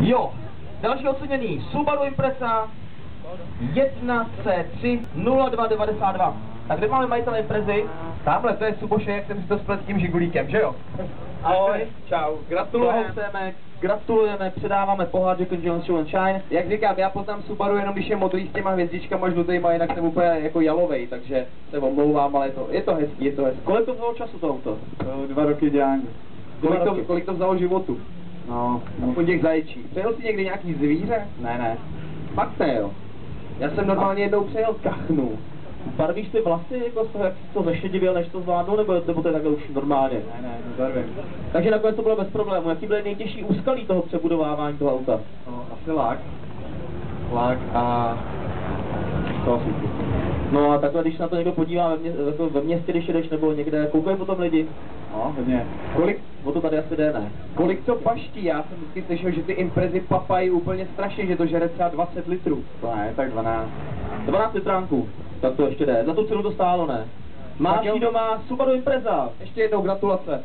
Jo, další oceněný Subaru Impreza 1C3 0292. Tak kde máme majitele Imprezy? Tamhle, to je Subošek, jak jsem si to spletl tím žigulíkem, že jo? Ahoj, čau, gratulujeme, předáváme pohár Jack and Jones Show and Shine. Jak říkám, já poznám Subaru jenom když je modrý s těma hvězdičkama žlutejma, jinak jsem úplně jako jalovej, takže se omlouvám, ale je to hezký, je to hezký. Kolik to vzalo času to auto? 2 roky dělání. Kolik to vzalo životu? No. Aspoň těch zaječí. Přejel jsi někdy nějaký zvíře? Ne. Fakt ne, jo. Já jsem normálně jednou přejel kachnu. Barvíš ty vlasy jako z toho, jak jsi to zešedivěl, než to zvládnul, nebo to je takhle už normálně? Ne, nebarvím. Takže nakonec to bylo bez problému. Jaký byly nejtěžší úskalí toho přebudovávání toho auta? No, asi lak. Lak a... to asi. No a takhle, když na to někdo podívá ve městě, když jedeš, nebo někde, koukají potom lidi? No, hodně. Kolik? O to tady asi jde, ne? Kolik to paští? Já jsem vždycky slyšel, že ty Imprezy papají úplně strašně, že to žere třeba 20 litrů. To ne, tak 12. 12 litránků. Tak to ještě jde. Za tu cenu to stálo, ne? Máš jí doma Subaru Impreza. Ještě jednou gratulace.